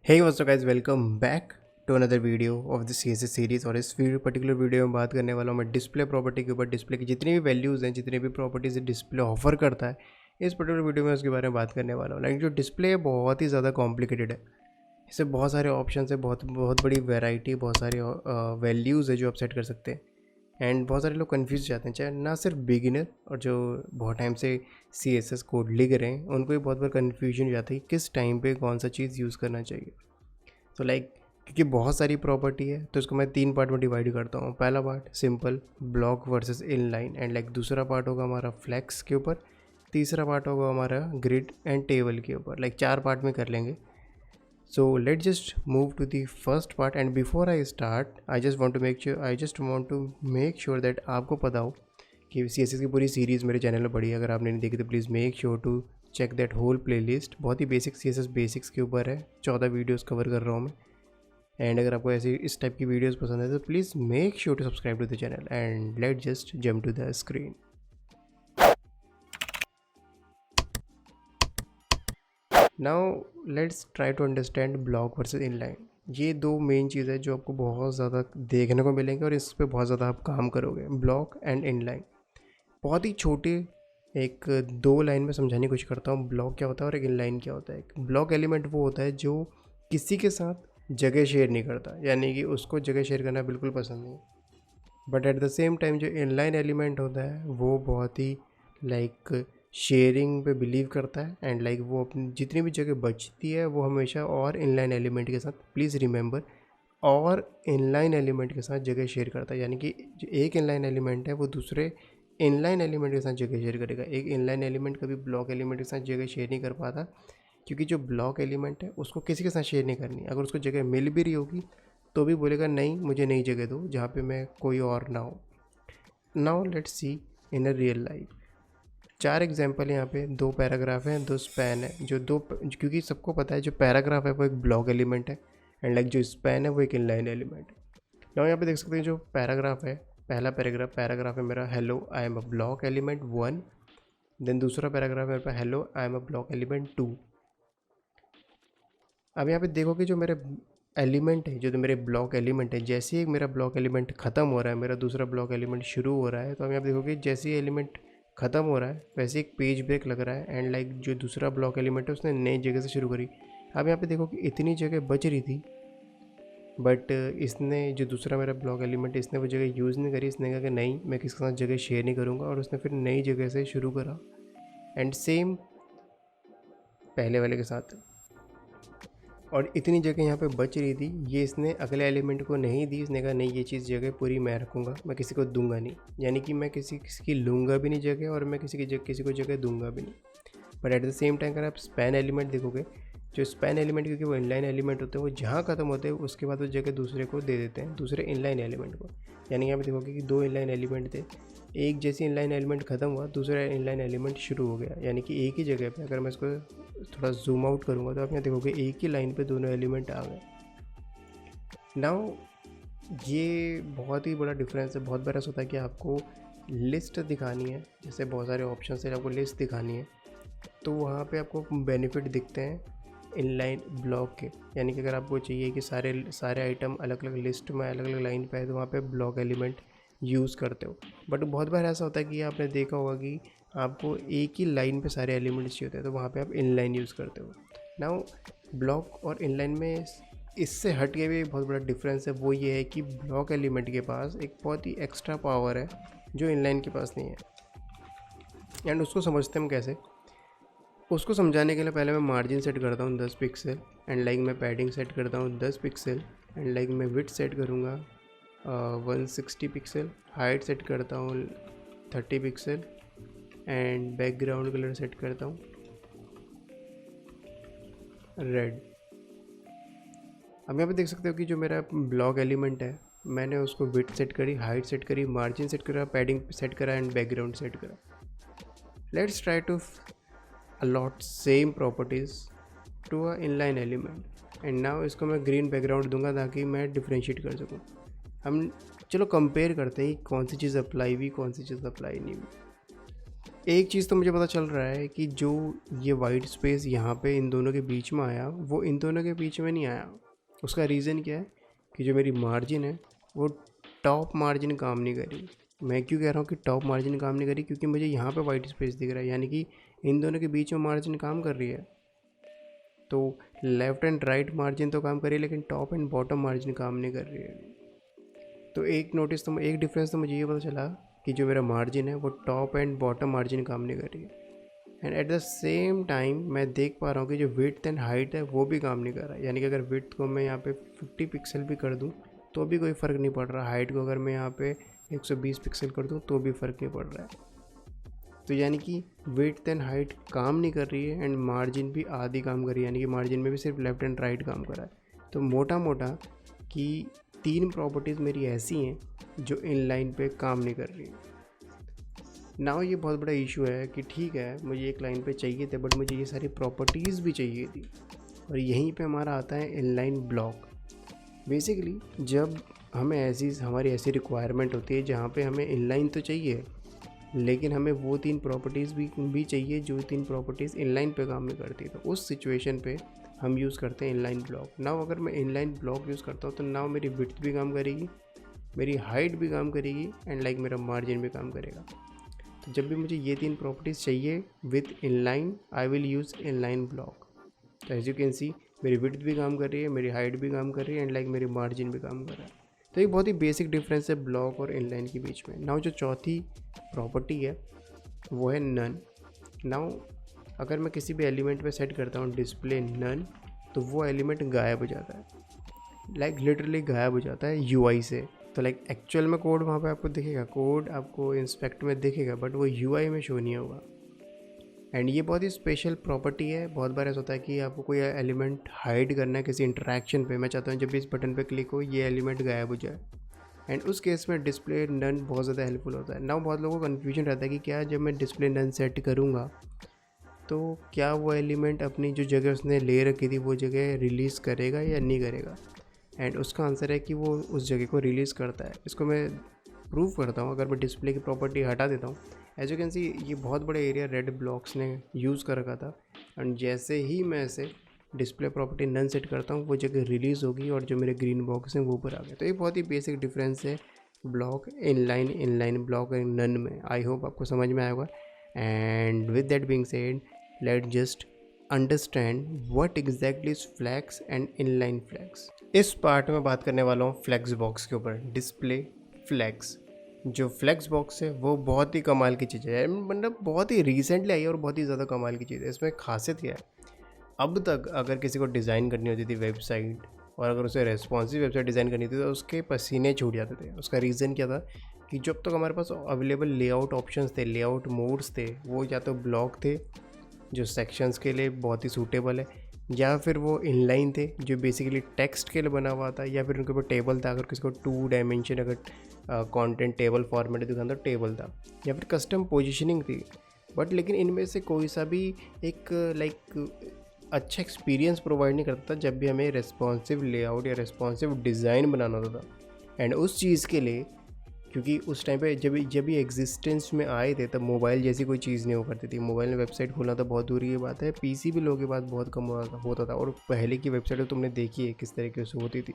Hey what's up guys, welcome back to another video of the CSS series. और इस particular video में बात करने वाला हूँ मैं डिस्प्ले प्रॉपर्टी के ऊपर। डिस्प्ले की जितनी भी वैल्यूज़ हैं, जितनी भी प्रॉपर्टीज डिस्प्ले ऑफर करता है, इस पर्टिकुलर वीडियो में उसके बारे में बात करने वाला हूँ। लाइक जो डिस्प्ले है बहुत ही ज़्यादा कॉम्प्लिकेटेड है। इससे बहुत सारे ऑप्शन है, बहुत बहुत बड़ी वेराइटी, बहुत सारी वैल्यूज़ है जो आप सेट कर सकते हैं। एंड बहुत सारे लोग कन्फ्यूज जाते हैं, चाहे ना सिर्फ बिगिनर और जो बहुत टाइम से CSS कोड लिख रहे हैं उनको भी बहुत बार कन्फ्यूजन हो जाती है किस टाइम पे कौन सा चीज़ यूज़ करना चाहिए। तो लाइक क्योंकि बहुत सारी प्रॉपर्टी है तो इसको मैं 3 पार्ट में डिवाइड करता हूँ। पहला part simple block versus inline and like दूसरा पार्ट होगा हमारा फ्लैक्स के ऊपर, तीसरा पार्ट होगा हमारा ग्रिड एंड टेबल के ऊपर। लाइक 4 पार्ट में कर लेंगे। So let just move to the first part and before I start I just want to make sure that आपको पता हो कि CSS की पूरी सीरीज़ मेरे चैनल में पड़ी है। अगर आपने नहीं देखी तो please make sure to check that whole playlist. बहुत ही बेसिक CSS बेसिक्स के ऊपर है, 14 वीडियोस कवर कर रहा हूँ मैं। एंड अगर आपको ऐसी इस टाइप की वीडियोस पसंद है तो please make sure to subscribe to the channel and let just jump to the screen. Now let's try to understand block versus inline. ये दो मेन चीज़ है जो आपको बहुत ज़्यादा देखने को मिलेंगे और इस पर बहुत ज़्यादा आप काम करोगे। ब्लॉक एंड इनलाइन बहुत ही छोटे एक 2 लाइन में समझाने की कोशिश करता हूँ। ब्लॉक क्या होता है और एक इनलाइन क्या होता है। एक ब्लॉक एलिमेंट वो होता है जो किसी के साथ जगह शेयर नहीं करता, यानी कि उसको जगह शेयर करना बिल्कुल पसंद नहीं। But at the same time जो इनलाइन एलिमेंट होता है वो बहुत ही लाइक शेयरिंग पे बिलीव करता है एंड लाइक वो अपनी जितनी भी जगह बचती है वो हमेशा और इनलाइन एलिमेंट के साथ, प्लीज़ रिमेंबर, और इनलाइन एलिमेंट के साथ जगह शेयर करता है। यानी कि जो एक इनलाइन एलिमेंट है वो दूसरे इनलाइन एलिमेंट के साथ जगह शेयर करेगा। एक इनलाइन एलिमेंट कभी ब्लॉक एलिमेंट के साथ जगह शेयर नहीं कर पाता, क्योंकि जो ब्लॉक एलिमेंट है उसको किसी के साथ शेयर नहीं करनी। अगर उसको जगह मिल भी रही होगी तो भी बोलेगा नहीं, मुझे नई जगह दो जहाँ पे मैं कोई और ना हो। Now let's see in a real life. 4 example यहाँ पे, 2 पैराग्राफ हैं, 2 स्पैन है। जो दो, क्योंकि सबको पता है जो पैराग्राफ है वो एक ब्लॉक एलिमेंट है एंड लाइक जो स्पैन है वो एक इनलाइन एलिमेंट है। नाउ यहाँ पे देख सकते हैं जो पैराग्राफ है, पहला पैराग्राफ है मेरा hello I am a block element 1। Then दूसरा पैराग्राफ है मेरे पास hello I am a block element 2। अब यहाँ पे देखोगे जो मेरे एलिमेंट है, जो मेरे ब्लॉक एलिमेंट है, जैसे ही मेरा ब्लॉक एलिमेंट ख़त्म हो रहा है, मेरा दूसरा ब्लॉक एलिमेंट शुरू हो रहा है, तो हम यहाँ पे देखोगे जैसे ही एलिमेंट ख़त्म हो रहा है वैसे एक पेज ब्रेक लग रहा है एंड लाइक जो दूसरा ब्लॉक एलिमेंट है उसने नई जगह से शुरू करी। अब यहाँ पे देखो कि इतनी जगह बच रही थी बट इसने जो दूसरा मेरा ब्लॉक एलिमेंट है इसने वो जगह यूज़ नहीं करी। इसने कहा कि नहीं, मैं किसी के साथ जगह शेयर नहीं करूँगा, और उसने फिर नई जगह से शुरू करा एंड सेम पहले वाले के साथ। और इतनी जगह यहाँ पे बच रही थी, ये इसने अगले एलिमेंट को नहीं दी। इसने कहा नहीं, ये चीज़ जगह पूरी मैं रखूँगा, मैं किसी को दूंगा नहीं। यानी कि मैं किसी की लूँगा भी नहीं जगह और मैं किसी को जगह दूंगा भी नहीं। But at the same time अगर आप स्पैन एलिमेंट देखोगे, जो स्पैन एलिमेंट क्योंकि वो इनलाइन एलिमेंट होते हैं, वो जहाँ खत्म होते हैं उसके बाद वो जगह दूसरे को दे देते हैं, दूसरे इनलाइन एलिमेंट को। यानी यहाँ पे देखोगे कि 2 इनलाइन एलिमेंट थे, एक जैसे इनलाइन एलिमेंट ख़त्म हुआ दूसरा इनलाइन एलिमेंट शुरू हो गया। यानी कि एक ही जगह पे अगर मैं इसको थोड़ा जूम आउट करूँगा तो आप यहाँ देखोगे एक ही लाइन पे दोनों एलिमेंट आ गए। नाउ ये बहुत ही बड़ा डिफरेंस है। बहुत बार ऐसा होता है कि आपको लिस्ट दिखानी है, जैसे बहुत सारे ऑप्शन है, आपको लिस्ट दिखानी है तो वहाँ पे आपको बेनिफिट दिखते हैं इनलाइन ब्लॉक के। यानी कि अगर आपको चाहिए कि सारे आइटम अलग अलग लिस्ट में अलग अलग लाइन पे है तो वहाँ पे ब्लॉक एलिमेंट यूज़ करते हो। बट बहुत बार ऐसा होता है कि आपने देखा होगा कि आपको एक ही लाइन पे सारे एलिमेंट्स चाहिए होते हैं तो वहाँ पे आप इनलाइन यूज़ करते हो। नाउ ब्लॉक और इनलाइन में इससे हट के भी बहुत बड़ा डिफरेंस है। वो ये है कि ब्लॉक एलिमेंट के पास एक बहुत ही एक्स्ट्रा पावर है जो इनलाइन के पास नहीं है। एंड उसको समझते हम कैसे, उसको समझाने के लिए पहले मैं मार्जिन सेट करता हूँ 10 पिक्सल एंड लाइक मैं पैडिंग सेट करता हूँ 10 पिक्सल एंड लाइक मैं विड्थ सेट करूँगा 160 पिक्सल, हाइट सेट करता हूँ 30 pixel and background colour set करता हूँ रेड। अब यहाँ पे देख सकते हो कि जो मेरा ब्लॉक एलिमेंट है मैंने उसको विड्थ सेट करी, हाइट सेट करी, मार्जिन सेट करा, पैडिंग सेट करा एंड बैकग्राउंड सेट करा। Let's try to allot same properties to a inline element and now इसको मैं ग्रीन बैकग्राउंड दूंगा ताकि मैं डिफ्रेंशिएट कर सकूँ। हम चलो कंपेयर करते हैं कौन सी चीज़ अप्लाई हुई कौन सी चीज़ अप्लाई नहीं हुई। एक चीज़ तो मुझे पता चल रहा है कि जो ये वाइट स्पेस यहाँ पे इन दोनों के बीच में आया, वो इन दोनों के बीच में नहीं आया। उसका रीज़न क्या है कि जो मेरी मार्जिन है वो टॉप मार्जिन काम नहीं करी। मैं क्यों कह रहा हूँ कि टॉप मार्जिन काम नहीं करी, क्योंकि मुझे यहाँ पे वाइट स्पेस दिख रहा है, यानी कि इन दोनों के बीच में मार्जिन काम कर रही है। तो लेफ़्ट एंड राइट मार्जिन तो काम कर रही है, लेकिन टॉप एंड बॉटम मार्जिन काम नहीं कर रही है। तो एक डिफरेंस तो मुझे ये पता चला कि जो मेरा मार्जिन है वो टॉप एंड बॉटम मार्जिन काम नहीं कर रही है। And at the same time मैं देख पा रहा हूँ कि जो विड्थ एंड हाइट है वो भी काम नहीं कर रहा है। यानी कि अगर विड्थ को मैं यहाँ पे 50 पिक्सल भी कर दूँ तो भी कोई फ़र्क नहीं पड़ रहा। हाइट को अगर मैं यहाँ पे 120 पिक्सल कर दूँ तो भी फ़र्क नहीं पड़ रहा है। तो यानी कि विड्थ एंड हाइट काम नहीं कर रही है एंड मार्जिन भी आधी काम कर रही है, यानी कि मार्जिन में भी सिर्फ लेफ़्ट एंड राइट काम कर रहा है। तो मोटा मोटा कि 3 प्रॉपर्टीज़ मेरी ऐसी हैं जो इनलाइन पे काम नहीं कर रही। नाउ ये बहुत बड़ा इशू है कि ठीक है मुझे एक लाइन पे चाहिए थे, बट मुझे ये सारी प्रॉपर्टीज़ भी चाहिए थी। और यहीं पे हमारा आता है इनलाइन ब्लॉक। बेसिकली जब हमारी ऐसी रिक्वायरमेंट होती है जहाँ पे हमें इनलाइन तो चाहिए, लेकिन हमें वो 3 प्रॉपर्टीज़ भी चाहिए जो 3 प्रॉपर्टीज़ इनलाइन पे काम नहीं करती। तो उस सिचुएशन पे हम यूज़ करते हैं इनलाइन ब्लॉक। नाउ अगर मैं इनलाइन ब्लॉक यूज़ करता हूँ तो नाउ मेरी विड्थ भी काम करेगी, मेरी हाइट भी काम करेगी एंड मेरा मार्जिन भी काम करेगा। तो जब भी मुझे ये 3 प्रॉपर्टीज़ चाहिए with inline, I will use inline block. तो एज यू कैन सी मेरी विड्थ भी काम कर रही है, मेरी हाइट भी काम कर रही है एंड मेरी मार्जिन भी काम कर रहा है। तो एक बहुत ही बेसिक डिफरेंस है ब्लॉक और इनलाइन के बीच में। नाउ जो चौथी प्रॉपर्टी है वो है नन। नाउ अगर मैं किसी भी एलिमेंट पे सेट करता हूँ डिस्प्ले नन, तो वो एलिमेंट गायब हो जाता है, लिटरली गायब हो जाता है यूआई से। तो एक्चुअल में कोड वहाँ पे आपको दिखेगा, कोड आपको इंस्पेक्ट में दिखेगा, बट वो यूआई में शो नहीं होगा। एंड ये बहुत ही स्पेशल प्रॉपर्टी है। बहुत बार ऐसा होता है कि आपको कोई एलिमेंट हाइड करना है किसी इंटरेक्शन पे, मैं चाहता हूँ जब भी इस बटन पे क्लिक हो ये एलिमेंट गायब हो जाए, एंड उस केस में डिस्प्ले नन बहुत ज़्यादा हेल्पफुल होता है। नाउ बहुत लोगों को कन्फ्यूजन रहता है कि क्या जब मैं डिस्प्ले नन सेट करूँगा तो क्या वो एलिमेंट अपनी जो जगह उसने ले रखी थी वो जगह रिलीज़ करेगा या नहीं करेगा। एंड उसका आंसर है कि वो उस जगह को रिलीज़ करता है। इसको मैं प्रूव करता हूँ। अगर मैं डिस्प्ले की प्रॉपर्टी हटा देता हूँ, एज यू कैन सी ये बहुत बड़ा एरिया रेड ब्लॉक्स ने यूज़ कर रखा था, एंड जैसे ही मैं इसे डिस्प्ले प्रॉपर्टी नन सेट करता हूँ वो जगह रिलीज़ होगी और जो मेरे ग्रीन बॉक्स हैं वो ऊपर आ गए। तो ये बहुत ही बेसिक डिफरेंस है block inline block and none में। आई होप आपको समझ में आएगा। And with that being said, let just understand what exactly is flex and inline flex. इस पार्ट में बात करने वाला हूँ फ्लैक्स बॉक्स के ऊपर, डिस्प्ले फ्लैक्स। जो फ्लैक्स बॉक्स है वो बहुत ही कमाल की चीज़ है, मतलब बहुत ही रिसेंटली आई है और बहुत ही ज़्यादा कमाल की चीज़ है। इसमें खासियत क्या है, अब तक अगर किसी को डिज़ाइन करनी होती थी वेबसाइट, और अगर उसे रेस्पॉन्सिव वेबसाइट डिज़ाइन करनी थी तो उसके पसीने छूट जाते थे। उसका रीज़न क्या था कि जब तक हमारे पास अवेलेबल लेआउट ऑप्शंस थे, लेआउट मोड्स थे, वो या तो ब्लॉक थे जो सेक्शंस के लिए बहुत ही सूटेबल है, या फिर वो इनलाइन थे जो बेसिकली टेक्स्ट के लिए बना हुआ था, या फिर उनके ऊपर टेबल था। अगर किसी को 2 डायमेंशन अगर कंटेंट टेबल फॉर्मेट दिखाना तो टेबल था, या फिर कस्टम पोजीशनिंग थी। बट लेकिन इनमें से कोई सा भी एक अच्छा एक्सपीरियंस प्रोवाइड नहीं करता था जब भी हमें रेस्पॉन्सिव लेआउट या रेस्पॉन्सिव डिज़ाइन बनाना होता था। एंड उस चीज़ के लिए, क्योंकि उस टाइम पे जब ये एग्जिस्टेंस में आए थे तब मोबाइल जैसी कोई चीज़ नहीं हो करती थी। मोबाइल में वेबसाइट खोलना तो बहुत दूर की बात है, पीसी भी लोगों के पास बहुत कम होता था। और पहले की वेबसाइट तुमने देखी है किस तरीके से होती थी।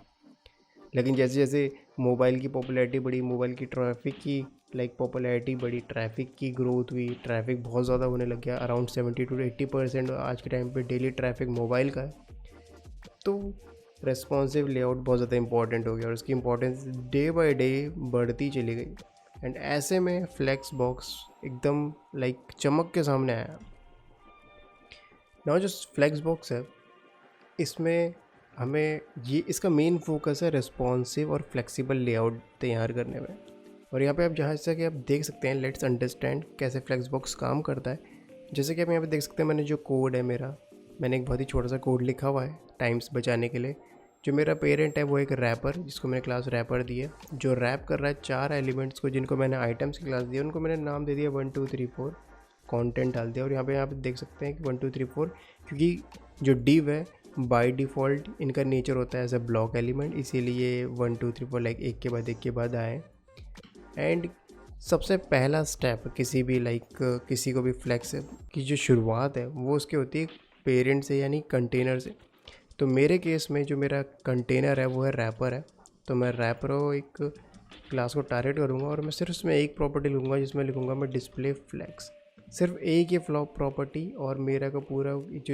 लेकिन जैसे जैसे मोबाइल की पॉपुलैरिटी बढ़ी, मोबाइल की ट्रैफिक की पॉपुलैरिटी बढ़ी, ट्रैफिक की ग्रोथ हुई, ट्रैफिक बहुत ज़्यादा होने लग गया। अराउंड 70 to 80% आज के टाइम पे डेली ट्रैफिक मोबाइल का है। तो रेस्पॉन्सिव लेआउट बहुत ज़्यादा इंपॉर्टेंट हो गया और उसकी इंपॉर्टेंस डे बाय डे बढ़ती चली गई। एंड ऐसे में फ्लैक्स बॉक्स एकदम चमक के सामने आया। नाउ जो फ्लैक्स बॉक्स है इसमें हमें इसका मेन फोकस है रेस्पॉन्सिव और फ्लेक्सिबल लेआउट तैयार करने में। और यहाँ पे आप जैसा कि आप देख सकते हैं, लेट्स अंडरस्टैंड कैसे फ्लैक्स बॉक्स काम करता है। जैसे कि आप यहाँ पे देख सकते हैं, मैंने जो कोड है मैंने एक बहुत ही छोटा सा कोड लिखा हुआ है टाइम्स बचाने के लिए। जो मेरा पेरेंट है वो एक रैपर, जिसको मैंने क्लास रैपर दी है, जो रैप कर रहा है 4 एलिमेंट्स को जिनको मैंने आइटम्स की क्लास दी है। उनको मैंने नाम दे दिया 1 2 3 4, कंटेंट डाल दिया। और यहाँ पे देख सकते हैं कि 1 2 3 4, क्योंकि जो डिव है बाय डिफ़ॉल्ट इनका नेचर होता है एज अ ब्लॉक एलिमेंट, इसीलिए 1 2 3 4 एक के बाद आए। एंड सबसे पहला स्टेप किसी भी किसी को भी फ्लेक्स की जो शुरुआत है वो उसकी होती है पेरेंट से यानी कंटेनर से। तो मेरे केस में जो मेरा कंटेनर है वो है रैपर है। तो मैं रैपर को एक क्लास को टारगेट करूँगा और मैं सिर्फ उसमें एक प्रॉपर्टी लूँगा जिसमें लिखूँगा मैं डिस्प्ले फ्लेक्स। सिर्फ एक ही प्रॉपर्टी और मेरा का पूरा जो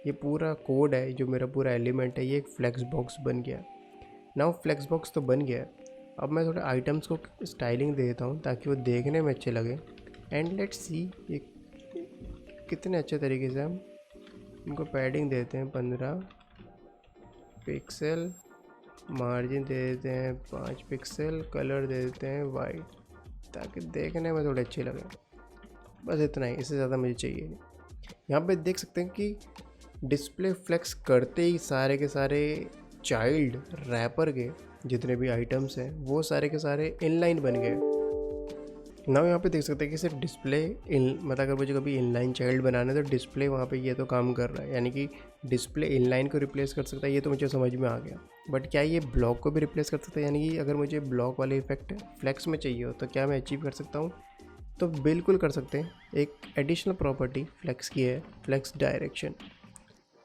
ये पूरा कोड है, जो मेरा पूरा एलिमेंट है, ये एक फ्लेक्स बॉक्स बन गया। नाउ फ्लेक्स बॉक्स तो बन गया है। अब मैं थोड़े आइटम्स को स्टाइलिंग दे देता हूँ ताकि वो देखने में अच्छे लगे। एंड लेट्स सी ये कितने अच्छे तरीके से हम इनको पैडिंग देते हैं 15 पिक्सल, मार्जिन दे देते हैं 5 पिक्सल, कलर दे देते हैं वाइट ताकि देखने में थोड़े अच्छे लगे। बस इतना ही, इससे ज़्यादा मुझे चाहिए नहीं। यहाँ पे देख सकते हैं कि डिस्प्ले फ्लेक्स करते ही सारे के सारे चाइल्ड रैपर के जितने भी आइटम्स हैं वो सारे के सारे इनलाइन बन गए। ना यहाँ पे देख सकते हैं कि सिर्फ डिस्प्ले मतलब अगर मुझे कभी इनलाइन चाइल्ड बनाना है तो डिस्प्ले वहाँ पे ये तो काम कर रहा है, यानी कि डिस्प्ले इनलाइन को रिप्लेस कर सकता है। ये तो मुझे समझ में आ गया। बट क्या ये ब्लॉक को भी रिप्लेस कर सकता है? यानी कि अगर मुझे ब्लॉक वाले इफेक्ट फ्लेक्स में चाहिए हो तो क्या मैं अचीव कर सकता हूँ? तो बिल्कुल कर सकते हैं। एक एडिशनल प्रॉपर्टी फ्लेक्स की है, फ्लेक्स डायरेक्शन,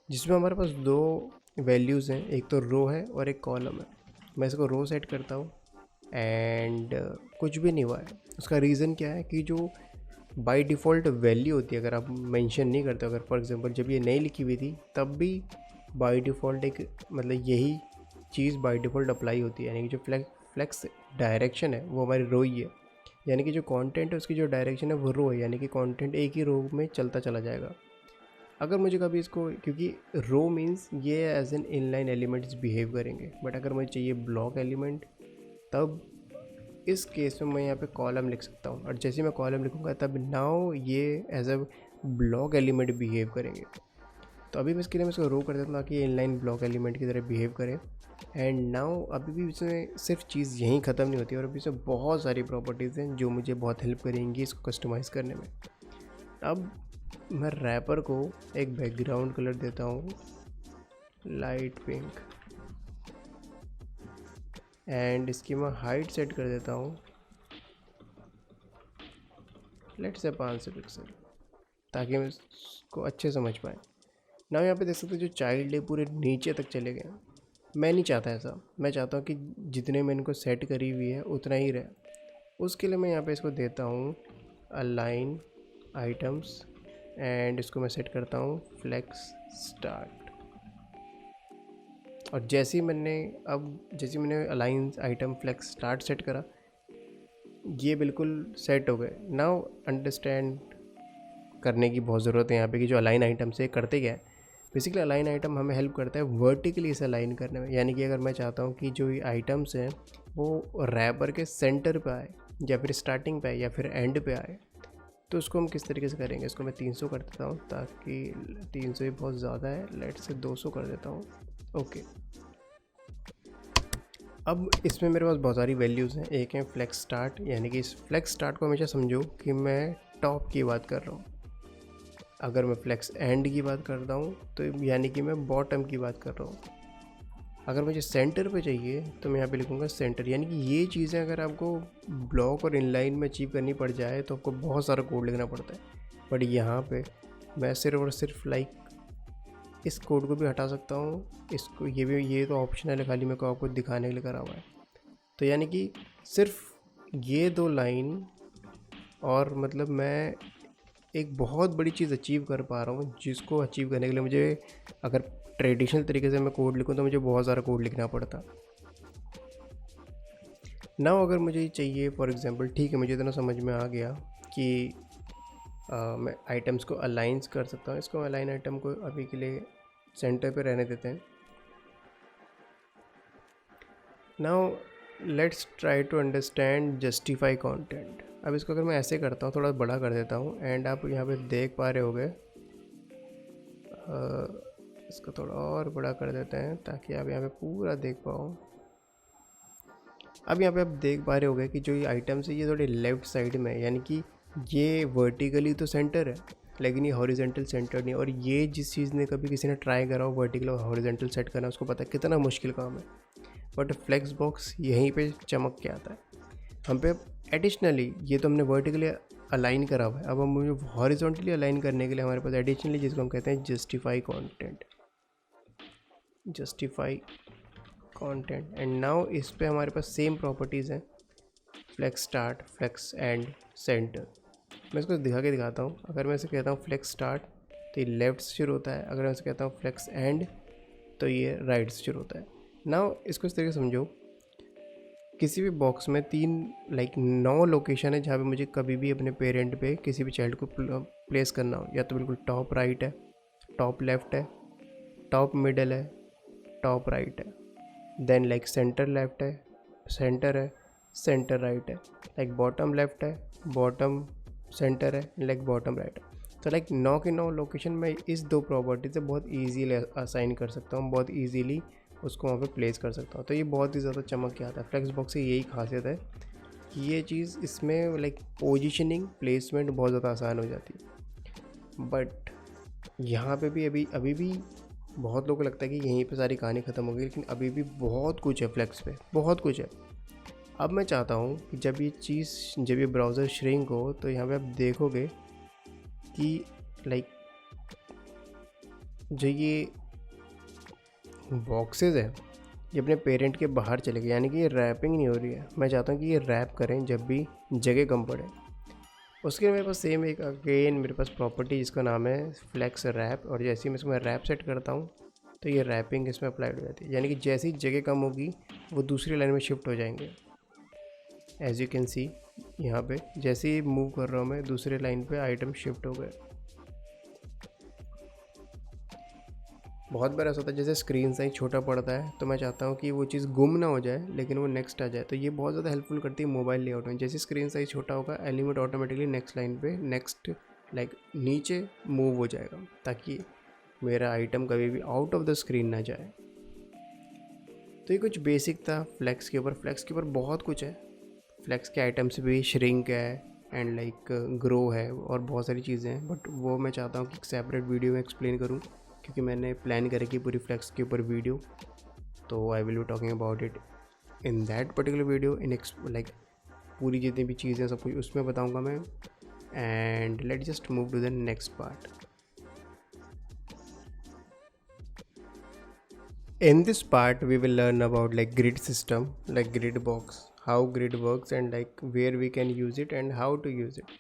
जिसमें हमारे पास दो वैल्यूज़ हैं, एक तो रो है और एक कॉलम है। मैं इसको रो सेट करता हूँ एंड कुछ भी नहीं हुआ है। उसका रीज़न क्या है कि जो बाय डिफ़ॉल्ट वैल्यू होती है, अगर आप मेंशन नहीं करते, अगर फॉर एग्जांपल जब ये नहीं लिखी हुई थी तब भी बाय डिफ़ॉल्ट एक मतलब यही चीज़ बाय डिफ़ॉल्ट अप्लाई होती है, यानी कि जो फ्लेक्स डायरेक्शन है वो हमारी रो ही है। यानी कि जो कंटेंट है उसकी जो डायरेक्शन है वो रो है, यानी कि कंटेंट एक ही रो में चलता चला जाएगा। अगर मुझे कभी इसको, क्योंकि रो मीन्स ये as an inline elements behave करेंगे, बट अगर मुझे चाहिए ब्लॉक एलिमेंट तब इस केस में मैं यहाँ पे कॉलम लिख सकता हूँ, और जैसे मैं कॉलम लिखूँगा तब नाउ ये as a block element behave करेंगे। तो अभी मैं इसके लिए मैं इसको रो कर देता हूँ ताकि ये इनलाइन ब्लॉक एलिमेंट की तरह बिहेव करे। एंड नाउ अभी भी इसमें सिर्फ चीज़ यहीं ख़त्म नहीं होती और अभी इसमें बहुत सारी प्रॉपर्टीज़ हैं जो मुझे बहुत हेल्प करेंगी इसको कस्टमाइज़ करने में। अब मैं रैपर को एक बैकग्राउंड कलर देता हूँ लाइट पिंक एंड इसकी मैं हाइट सेट कर देता हूँ लेट्स से 500 पिक्सल ताकि हम इसको अच्छे समझ पाए। ना यहाँ पे देख सकते हो जो चाइल्ड है पूरे नीचे तक चले गए। मैं नहीं चाहता ऐसा, मैं चाहता हूँ कि जितने मैं इनको सेट करी हुई है उतना ही रहे। उसके लिए मैं यहाँ पे इसको देता हूँ अलाइन आइटम्स एंड इसको मैं सेट करता हूँ फ्लेक्स स्टार्ट। और जैसे ही मैंने align item flex start set करा, ये बिल्कुल सेट हो गए। नाउ अंडरस्टैंड करने की बहुत ज़रूरत है यहाँ पे कि जो अलाइन आइटम से करते क्या है। बेसिकली अलाइन आइटम हमें हेल्प करता है वर्टिकली इसे अलाइन करने में, यानी कि अगर मैं चाहता हूँ कि जो ये आइटम्स हैं वो रैपर के सेंटर पे आए या फिर स्टार्टिंग पे आए या फिर एंड पे आए, तो उसको हम किस तरीके से करेंगे। इसको मैं 300 कर देता हूँ ताकि 300 ही बहुत ज़्यादा है, लेट से 200 कर देता हूँ। ओके, अब इसमें मेरे पास बहुत सारी वैल्यूज़ हैं। एक है फ्लेक्स स्टार्ट, यानी कि इस फ्लेक्स स्टार्ट को हमेशा समझो कि मैं टॉप की बात कर रहा हूँ। अगर मैं फ्लेक्स एंड की बात करता हूँ तो यानी कि मैं बॉटम की बात कर रहा हूँ। अगर मुझे सेंटर पे चाहिए तो मैं यहाँ पे लिखूँगा सेंटर। यानी कि ये चीज़ें अगर आपको ब्लॉक और इनलाइन में अचीव करनी पड़ जाए तो आपको बहुत सारा कोड लिखना पड़ता है। बट यहाँ पे मैं सिर्फ और सिर्फ इस कोड को भी हटा सकता हूँ, इसको ये तो ऑप्शनल है, खाली मेरे को आपको दिखाने के लिए करा हुआ है। तो यानी कि सिर्फ ये 2 लाइन और मतलब मैं एक बहुत बड़ी चीज़ अचीव कर पा रहा हूँ, जिसको अचीव करने के लिए मुझे अगर ट्रेडिशनल तरीके से मैं कोड लिखूँ तो मुझे बहुत सारा कोड लिखना पड़ता। ना अगर मुझे चाहिए फॉर एग्जांपल, ठीक है मुझे इतना समझ में आ गया कि मैं आइटम्स को अलाइंस कर सकता हूँ। इसको अलाइन आइटम को अभी के लिए सेंटर पे रहने देते हैं। Now let's try to understand justify content. अब इसको अगर मैं ऐसे करता हूँ, थोड़ा बड़ा कर देता हूँ एंड आप यहाँ पे देख पा रहे होगे, इसको थोड़ा और बड़ा कर देते हैं ताकि आप यहाँ पे पूरा देख पाओ। अब यहाँ पे आप देख पा रहे होगे कि जो ये आइटम्स है ये थोड़ी लेफ़्ट साइड में है, यानी कि ये वर्टिकली तो सेंटर है लेकिन ये हॉरिजेंटल सेंटर नहीं। और ये जिस चीज़ ने कभी किसी ने ट्राई करा हो वर्टिकल और हॉरिजेंटल सेट करना, उसको पता है कितना मुश्किल काम है। बट फ्लेक्स बॉक्स यहीं पे चमक के आता है। हम पे एडिशनली ये तो हमने वर्टिकली अलाइन करा हुआ है, अब हम मुझे हॉरिजॉन्टली अलाइन करने के लिए हमारे पास एडिशनली जिसको हम कहते हैं जस्टिफाई कंटेंट एंड नाउ इस पे हमारे पास सेम प्रॉपर्टीज़ हैं, flex start, flex end, center. मैं इसको दिखा के दिखाता हूँ। अगर मैं इसे कहता हूँ फ्लेक्स स्टार्ट तो ये लेफ्ट से शुरू होता है, अगर मैं इसे कहता हूँ फ्लेक्स एंड तो ये राइट से शुरू होता है। नाउ इसको इस तरीके से समझो, किसी भी बॉक्स में 9 लोकेशन है जहाँ पे मुझे कभी भी अपने पेरेंट पे किसी भी चाइल्ड को प्लेस करना हो। या तो बिल्कुल टॉप राइट है, टॉप लेफ्ट है, टॉप मिडल है, टॉप राइट है, देन लाइक सेंटर लेफ्ट है, सेंटर है, सेंटर राइट है, लाइक बॉटम लेफ्ट है, बॉटम सेंटर है, लाइक बॉटम राइट है। तो लाइक 9 के 9 लोकेशन में इस 2 प्रॉपर्टी से बहुत ईजीली असाइन कर सकता हूँ, बहुत ईजीली उसको वहाँ पे प्लेस कर सकता हूँ। तो ये बहुत ही ज़्यादा चमक के आता है। फ्लेक्स बॉक्स की यही खासियत है कि ये चीज़ इसमें लाइक पोजीशनिंग, प्लेसमेंट बहुत ज़्यादा आसान हो जाती है। बट यहाँ पे भी अभी भी बहुत लोगों को लगता है कि यहीं पे सारी कहानी ख़त्म हो गई, लेकिन अभी भी बहुत कुछ है फ्लेक्स पे, बहुत कुछ है। अब मैं चाहता हूँ कि जब ये ब्राउज़र श्रिंक हो तो यहाँ पे आप देखोगे कि लाइक जो ये बॉक्सेस है ये अपने पेरेंट के बाहर चले गए, यानी कि ये रैपिंग नहीं हो रही है। मैं चाहता हूँ कि ये रैप करें जब भी जगह कम पड़े। उसके लिए मेरे पास सेम एक अगेन मेरे पास प्रॉपर्टी जिसका नाम है फ्लेक्स रैप, और जैसे ही मैं इसमें रैप सेट करता हूँ तो ये रैपिंग इसमें अप्लाइड हो जाती है, यानी कि जैसी जगह कम होगी वो दूसरी लाइन में शिफ्ट हो जाएंगे। एज यू कैन सी यहाँ पे जैसे ही मूव कर रहा हूँ मैं दूसरे लाइन पे आइटम शिफ्ट हो गए। बहुत बार ऐसा होता है जैसे स्क्रीन साइज छोटा पड़ता है तो मैं चाहता हूँ कि वो चीज़ गुम ना हो जाए लेकिन वो नेक्स्ट आ जाए, तो ये बहुत ज़्यादा हेल्पफुल करती है मोबाइल लेआउट में। जैसे स्क्रीन साइज छोटा होगा एलिमेंट ऑटोमेटिकली नेक्स्ट लाइन पे नेक्स्ट लाइक नीचे मूव हो जाएगा, ताकि मेरा आइटम कभी भी आउट ऑफ द स्क्रीन ना जाए। तो ये कुछ बेसिक था फ्लेक्स के ऊपर। फ्लेक्स के ऊपर बहुत कुछ है, फ्लेक्स के आइटम्स भी श्रिंक है एंड लाइक ग्रो है और बहुत सारी चीज़ें हैं, बट वो मैं चाहता हूँ कि एक सेपरेट वीडियो में एक्सप्लेन करूँ, क्योंकि मैंने प्लान करी कि पूरी फ्लेक्स के ऊपर वीडियो, तो I will be talking about it in that particular video in like पूरी जितनी भी चीज़ें सब कुछ उसमें बताऊँगा मैं। And let just move to the next part. In this part we will learn about like grid system, like grid box, how grid works and like where we can use it and how to use it.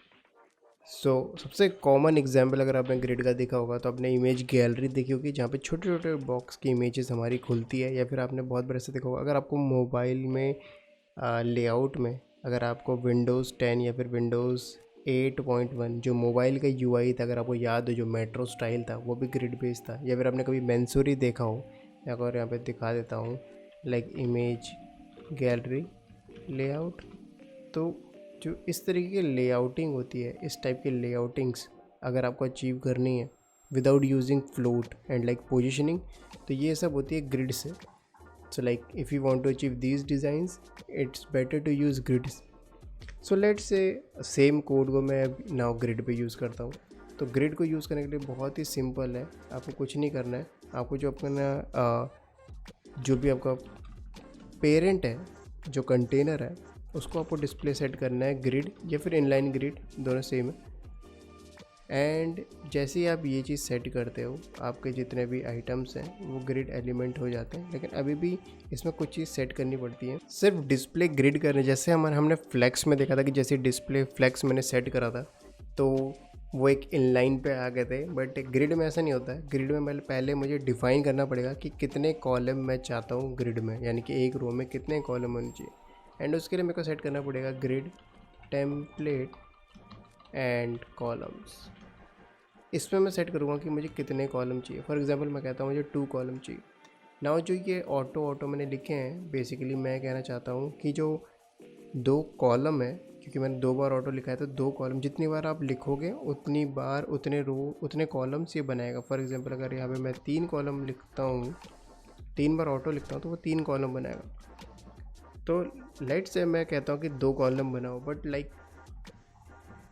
So सबसे common example अगर आपने grid का देखा होगा तो आपने image gallery देखी होगी जहाँ पे छोटे छोटे बॉक्स की इमेजेस हमारी खुलती है, या फिर आपने बहुत बार ऐसे देखा होगा अगर आपको मोबाइल में लेआउट में अगर आपको विंडोज़ 10 या फिर विंडोज़ 8.1 जो मोबाइल का यूआई था अगर आपको याद हो, जो मेट्रो स्टाइल था वो भी ग्रिड बेस्ड था। या फिर आपने कभी मैंसूरी देखा हो, अगर यहाँ पे दिखा देता हूँ लाइक इमेज गैलरी लेआउट, तो जो इस तरीके की लेआउटिंग होती है, इस टाइप की लेआउटिंग्स अगर आपको अचीव करनी है without using float and like positioning, तो ये सब होती है ग्रिड से। So like if you want to achieve these designs it's better to use grids. So let's say same code को मैं नाउ ग्रिड पे यूज़ करता हूँ। तो ग्रिड को यूज़ करने के लिए बहुत ही सिंपल है, आपको कुछ नहीं करना है। आपको जो अपना जो भी आपका पेरेंट है, जो कंटेनर है, उसको आपको डिस्प्ले सेट करना है ग्रिड या फिर इनलाइन ग्रिड, दोनों सेम है। एंड जैसे ही आप ये चीज़ सेट करते हो आपके जितने भी आइटम्स हैं वो ग्रिड एलिमेंट हो जाते हैं, लेकिन अभी भी इसमें कुछ चीज़ सेट करनी पड़ती है। सिर्फ डिस्प्ले ग्रिड करने जैसे हमने फ्लेक्स में देखा था कि जैसे डिस्प्ले फ्लेक्स मैंने सेट करा था तो वो एक इनलाइन पे आ गए थे, बट ग्रिड में ऐसा नहीं होता है। ग्रिड में पहले मुझे डिफ़ाइन करना पड़ेगा कि कितने कॉलम मैं चाहता हूँ ग्रिड में, यानी कि एक रो में कितने कॉलम होने चाहिए, एंड उसके लिए मेरे को सेट करना पड़ेगा ग्रिड टेम्पलेट एंड कॉलम्स। इसमें मैं सेट करूँगा कि मुझे कितने कॉलम चाहिए। फॉर एग्जांपल मैं कहता हूँ मुझे 2 कॉलम चाहिए। नाउ जो ये ऑटो मैंने लिखे हैं, बेसिकली मैं कहना चाहता हूँ कि जो 2 कॉलम है, क्योंकि मैंने 2 बार ऑटो लिखा है तो 2 कॉलम जितनी बार आप लिखोगे उतनी बार उतने रो उतने कॉलम्स ये बनाएगा। फॉर एग्जांपल अगर यहाँ पे मैं 3 कॉलम लिखता हूँ, 3 बार ऑटो लिखता हूँ तो वो 3 कॉलम बनाएगा। तो लेट्स से मैं कहता हूँ कि 2 कॉलम बनाओ, बट लाइक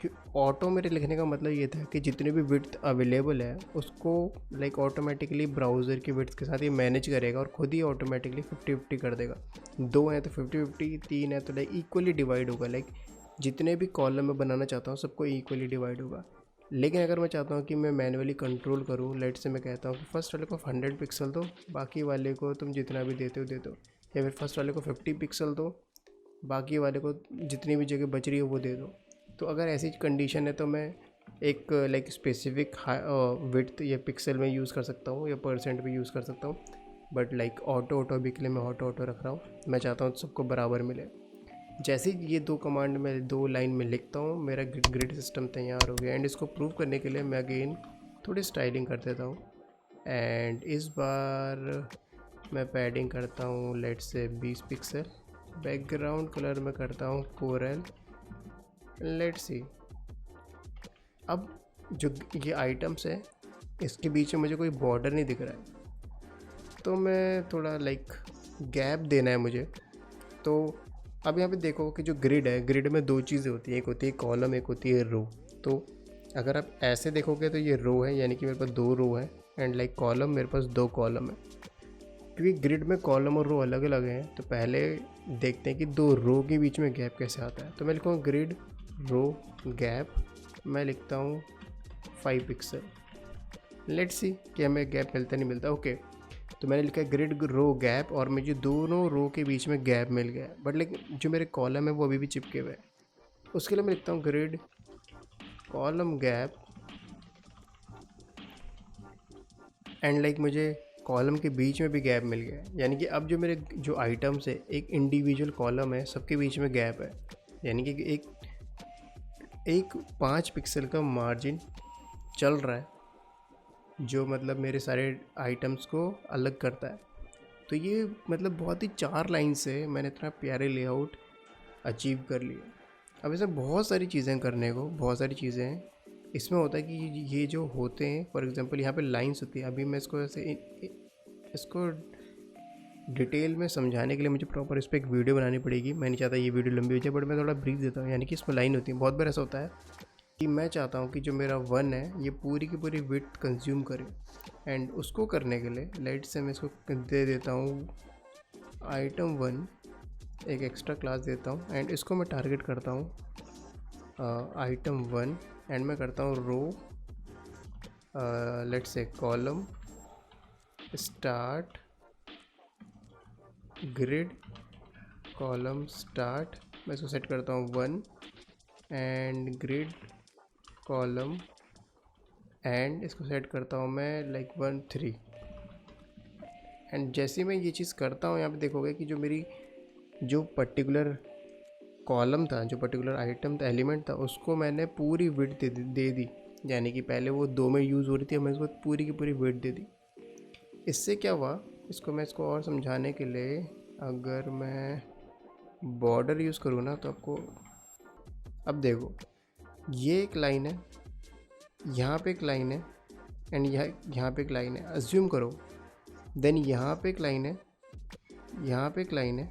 कि ऑटो मेरे लिखने का मतलब ये था कि जितने भी विड्थ अवेलेबल है उसको लाइक ऑटोमेटिकली ब्राउज़र की विड्थ के साथ ये मैनेज करेगा और खुद ही ऑटोमेटिकली 50-50 कर देगा। 2 हैं तो 50-50, 3 है तो लाइक इक्वली डिवाइड होगा। लाइक जितने भी कॉलम मैं बनाना चाहता हूँ सबको इक्वली डिवाइड होगा। लेकिन अगर मैं चाहता हूँ कि मैं मैनुअली कंट्रोल करूँ, लेट से मैं कहता हूँ कि फर्स्ट वाले को 100 पिक्सल दो, बाकी वाले को तुम जितना भी देते हो दे दो, या फिर फर्स्ट वाले को 50 पिक्सल दो, बाकी वाले को जितनी भी जगह बच रही है वो दे दो। तो अगर ऐसी कंडीशन है तो मैं एक लाइक स्पेसिफिक विड्थ या पिक्सल में यूज़ कर सकता हूँ या परसेंट भी यूज़ कर सकता हूँ। बट लाइक ऑटो भी के लिए मैं ऑटो रख रहा हूँ। मैं चाहता हूँ सबको बराबर मिले। जैसे ही ये 2 कमांड मैं 2 लाइन में लिखता हूँ मेरा ग्रिड सिस्टम तैयार हो गया। एंड इसको प्रूव करने के लिए मैं अगेन थोड़ी स्टाइलिंग कर देता हूँ। एंड इस बार मैं पैडिंग करता हूँ लेट से 20 पिक्सल। बैकग्राउंड कलर में करता हूँ कोरल। लेट्स सी, अब जो ये आइटम्स है इसके बीच में मुझे कोई बॉर्डर नहीं दिख रहा है, तो मैं थोड़ा लाइक गैप देना है मुझे। तो अब यहाँ पे देखो कि जो ग्रिड है, ग्रिड में 2 चीज़ें होती हैं, एक होती है कॉलम, एक होती है रो। तो अगर आप ऐसे देखोगे तो ये रो है, यानी कि मेरे पास 2 रो है। एंड लाइक कॉलम मेरे पास 2 कॉलम है। क्योंकि ग्रिड में कॉलम और रो अलग अलग हैं तो पहले देखते हैं कि 2 रो के बीच में गैप कैसे आता है। तो मैं लिखूँगा ग्रिड रो गैप, मैं लिखता हूँ 5 पिक्सल। लेट्स सी कि हमें गैप मिलता नहीं मिलता। ओके, तो मैंने लिखा ग्रिड रो गैप और मुझे दोनों रो के बीच में गैप मिल गया। बट लेकिन जो मेरे कॉलम है वो अभी भी चिपके हुए हैं। उसके लिए मैं लिखता हूँ grid column gap. And like मुझे कॉलम के बीच में भी गैप मिल गया, यानी कि अब जो मेरे जो आइटम्स है एक इंडिविजुअल कॉलम है, सबके बीच में गैप है। यानी कि एक 5 पिक्सल का मार्जिन चल रहा है जो मतलब मेरे सारे आइटम्स को अलग करता है। तो ये मतलब बहुत ही 4 लाइन से मैंने इतना प्यारे लेआउट अचीव कर लिया। अब इसमें बहुत सारी चीज़ें करने को, बहुत सारी चीज़ें हैं। इसमें होता है कि ये जो होते हैं, फॉर एग्जांपल यहाँ पे लाइंस होती है। अभी मैं इसको ऐसे इसको डिटेल में समझाने के लिए मुझे प्रॉपर इस पर एक वीडियो बनानी पड़ेगी। मैं नहीं चाहता ये वीडियो लंबी हो जाए, बट मैं थोड़ा ब्रीफ देता हूँ। यानी कि इसमें लाइन होती है, बहुत बार ऐसा होता है कि मैं चाहता हूँ कि जो मेरा 1 है ये पूरी की पूरी विड्थ कंज्यूम करे। एंड उसको करने के लिए लाइट से मैं इसको दे देता हूँ आइटम 1, एक एक्स्ट्रा क्लास देता हूँ। एंड इसको मैं टारगेट करता हूँ आइटम 1 एंड मैं करता हूँ row let's say column start grid column start. मैं इसको सेट करता हूँ 1 एंड ग्रिड कॉलम एंड इसको सेट करता हूँ मैं लाइक 1 3। एंड जैसे मैं ये चीज़ करता हूँ यहाँ पे देखोगे कि जो मेरी जो पर्टिकुलर कॉलम था, जो पर्टिकुलर आइटम था, एलिमेंट था, उसको मैंने पूरी विड्थ दे दी। यानी कि पहले वो 2 में यूज़ हो रही थी, मैं इसको पूरी की पूरी विड्थ दे दी। इससे क्या हुआ, इसको और समझाने के लिए अगर मैं बॉर्डर यूज़ करूँ ना तो आपको अब देखो ये एक लाइन है, यहाँ पे एक लाइन है एंड यहाँ पे एक लाइन है। अज्यूम करो देन यहाँ पे एक लाइन है, यहाँ पे एक लाइन है,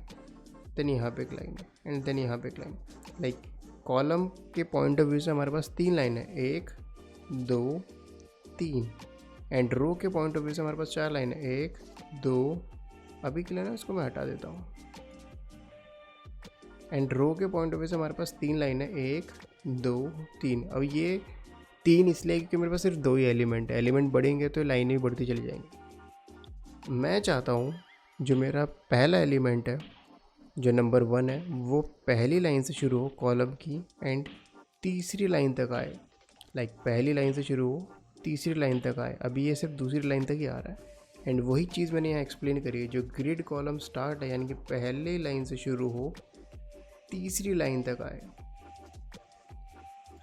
देन यहाँ पे एक लाइन है एंड देन यहाँ पे एक लाइन। लाइक कॉलम के पॉइंट ऑफ व्यू से हमारे पास 3 लाइन है, 1 2 3। एंड रो के पॉइंट ऑफ व्यू से हमारे पास 4 लाइन है, 1 2। अभी के लिए ना इसको मैं हटा देता हूँ। एंड रो के पॉइंट ऑफ व्यू से हमारे पास 3 लाइन है, 1 2 3। अब ये 3 इसलिए क्योंकि मेरे पास सिर्फ 2 ही एलिमेंट है। एलिमेंट बढ़ेंगे तो लाइनें भी बढ़ती चली जाएंगी। मैं चाहता हूँ जो मेरा पहला एलिमेंट है, जो नंबर 1 है, वो पहली लाइन से शुरू हो कॉलम की एंड तीसरी लाइन तक आए। लाइक पहली लाइन से शुरू हो तीसरी लाइन तक आए। अभी ये सिर्फ दूसरी लाइन तक ही आ रहा है। एंड वही चीज़ मैंने यहाँ एक्सप्लेन करी है, जो ग्रिड कॉलम स्टार्ट है यानी कि पहली लाइन से शुरू हो तीसरी लाइन तक आए।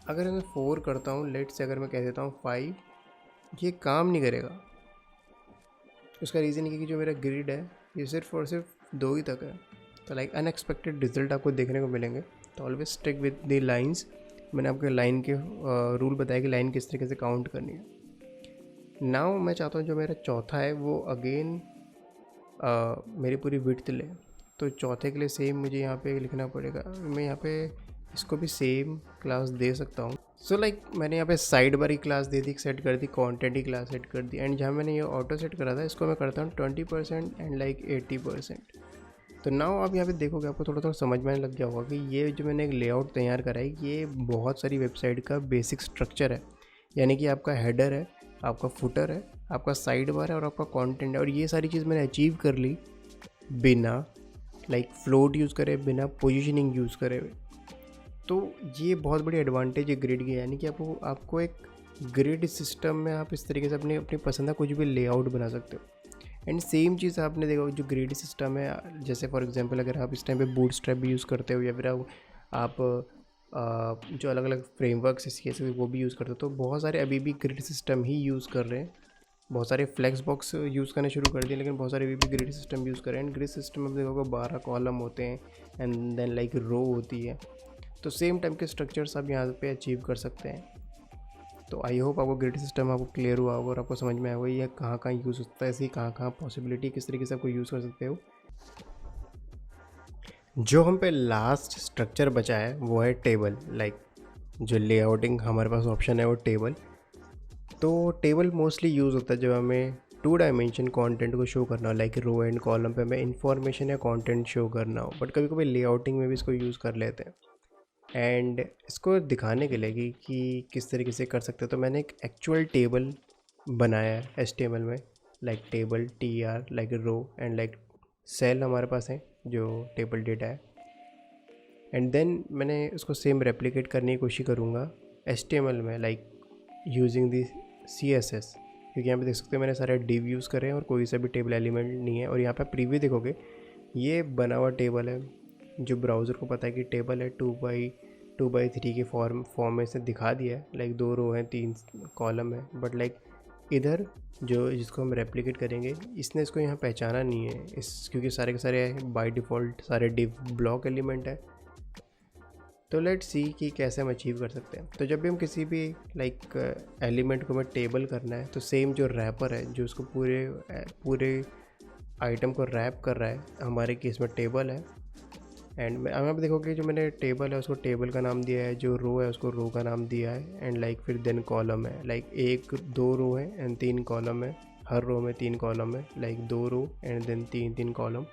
अगर मैं 4 करता हूँ, लेट से अगर मैं कह देता हूँ 5, ये काम नहीं करेगा। उसका रीज़न ये कि जो मेरा ग्रिड है ये सिर्फ और सिर्फ 2 ही तक है। तो लाइक अनएक्सपेक्टेड रिजल्ट आपको देखने को मिलेंगे। तो always stick with the lines. मैंने आपको लाइन के रूल बताया कि लाइन किस तरीके से काउंट करनी है। नाउ मैं चाहता हूँ जो मेरा चौथा है वो अगेन मेरी पूरी विड्थ ले। तो चौथे के लिए सेम मुझे यहाँ पे लिखना पड़ेगा। मैं यहाँ पे इसको भी सेम क्लास दे सकता हूँ। सो लाइक मैंने यहाँ पे साइड बार ही क्लास दे दी, सेट कर दी, कंटेंट ही क्लास सेट कर दी, एंड जहाँ मैंने ये ऑटो सेट करा था इसको मैं करता हूँ 20% एंड लाइक 80%। तो नाउ आप यहाँ पे देखोगे आपको थोड़ा थोड़ा समझ में आने लग गया होगा कि ये जो मैंने एक लेआउट तैयार करा है ये बहुत सारी वेबसाइट का बेसिक स्ट्रक्चर है। यानी कि आपका हेडर है, आपका फुटर है, आपका साइड बार है और आपका कंटेंट है, और ये सारी चीज़ मैंने अचीव कर ली बिना लाइक फ्लोट यूज़ करे, बिना पोजीशनिंग यूज़ करे हुए। तो ये बहुत बड़ी एडवांटेज है ग्रिड की, यानी कि आपको एक ग्रिड सिस्टम में आप इस तरीके से अपनी पसंद का कुछ भी लेआउट बना सकते हो। एंड सेम चीज़ आपने देखा जो ग्रिड सिस्टम है, जैसे फॉर एग्जांपल अगर आप इस टाइम पे बूटस्ट्रैप भी यूज़ करते हो या फिर आप जो अलग अलग फ्रेमवर्क्स है वो भी यूज़ करते हो, तो बहुत सारे अभी भी ग्रिड सिस्टम ही यूज़ कर रहे हैं। बहुत सारे फ्लेक्स बॉक्स यूज़ करने शुरू कर दिए, लेकिन बहुत सारे अभी भी ग्रिड सिस्टम यूज़ कर रहे हैं। एंड ग्रिड सिस्टम में देखोगे 12 कॉलम होते हैं एंड देन लाइक रो होती है। तो सेम टाइप के स्ट्रक्चर्स आप यहाँ पे अचीव कर सकते हैं। तो आई होप आपको ग्रिड सिस्टम आपको क्लियर हुआ होगा और आपको समझ में आया होगा ये कहाँ कहाँ यूज़ होता है, ऐसी कहाँ कहाँ पॉसिबिलिटी किस तरीके से आपको यूज़ कर सकते हो। जो हम पे लास्ट स्ट्रक्चर बचा है वो है टेबल। लाइक जो लेआउटिंग हमारे पास ऑप्शन है वो टेबल। तो टेबल मोस्टली यूज़ होता है जब हमें 2 डायमेंशन कंटेंट को शो करना हो, लाइक रो एंड कॉलम पे हमें इन्फॉर्मेशन या कंटेंट शो करना हो, बट कभी कभी लेआउटिंग में भी इसको यूज़ कर लेते हैं। एंड इसको दिखाने के लिए कि किस तरीके से कर सकते हो, तो मैंने एक एक्चुअल टेबल बनाया है HTML में। Like table TR like row and like cell हमारे पास है जो टेबल डेटा है। एंड देन मैंने उसको सेम रेप्लिकेट करने की कोशिश करूँगा HTML में, लाइक यूजिंग दी CSS, क्योंकि यहाँ पे देख सकते हो मैंने सारे डिव यूज़ करे हैं और कोई सा भी टेबल एलिमेंट नहीं है। और यहाँ पे प्रीव्यू देखोगे ये बना हुआ टेबल है जो ब्राउज़र को पता है कि टेबल है, 2x3 के फॉर्म में से दिखा दिया है। लाइक 2 रो हैं, 3 कॉलम है, बट लाइक इधर जो जिसको हम रेप्लिकेट करेंगे इसने इसको यहाँ पहचाना नहीं है क्योंकि सारे के सारे बाय डिफ़ॉल्ट सारे डिव ब्लॉक एलिमेंट है। तो लेट्स सी कि कैसे हम अचीव कर सकते हैं। तो जब भी हम किसी भी लाइक एलिमेंट को हमें टेबल करना है, तो सेम जो रैपर है जो उसको पूरे आइटम को रैप कर रहा है, हमारे केस में टेबल है। एंड आप देखोगे जो मैंने टेबल है उसको टेबल का नाम दिया है, जो रो है उसको रो का नाम दिया है, एंड लाइक फिर देन कॉलम है। लाइक 1-2 रो है एंड 3 कॉलम है, हर रो में 3 कॉलम है, like 2 row and then 3 column,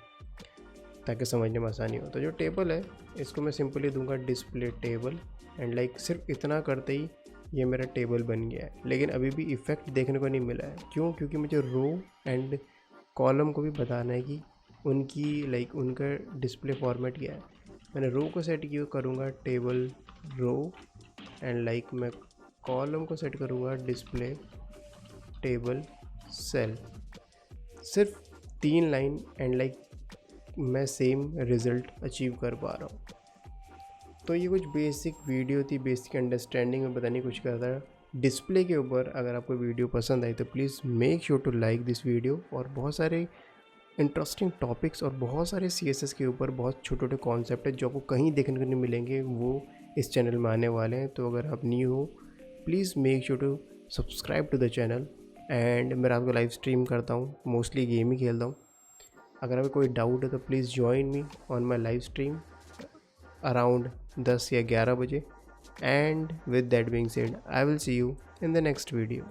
ताकि समझने में आसानी हो। तो जो टेबल है इसको मैं सिंपली दूंगा डिस्प्ले टेबल, एंड लाइक सिर्फ इतना करते ही ये मेरा टेबल बन गया है। लेकिन अभी भी इफ़ेक्ट देखने को नहीं मिला है, क्यों? क्योंकि मुझे रो एंड कॉलम को भी बताना है कि उनकी लाइक उनका डिस्प्ले फॉर्मेट क्या है। मैंने रो को सेट किया करूँगा टेबल रो, एंड लाइक मैं कॉलम को सेट करूँगा डिस्प्ले टेबल सेल। सिर्फ 3 लाइन एंड लाइक मैं सेम रिज़ल्ट अचीव कर पा रहा हूँ। तो ये कुछ बेसिक वीडियो थी, बेसिक अंडरस्टैंडिंग में बताने की कोशिश कर रहा था डिस्प्ले के ऊपर। अगर आपको वीडियो पसंद आई तो please make sure to like this video. और बहुत सारे इंटरेस्टिंग टॉपिक्स और बहुत सारे CSS के ऊपर बहुत छोटे छोटे कॉन्सेप्ट है जो आपको कहीं देखने को नहीं मिलेंगे, वो इस चैनल में आने वाले हैं। तो अगर आप न्यू हो please make sure to subscribe to the channel. And मैं रात को लाइव स्ट्रीम करता हूँ, मोस्टली गेम ही खेलता हूँ। अगर आपको कोई डाउट है तो please join me on my live stream around 10 या 11 बजे। And with that being said I will see you in the next video.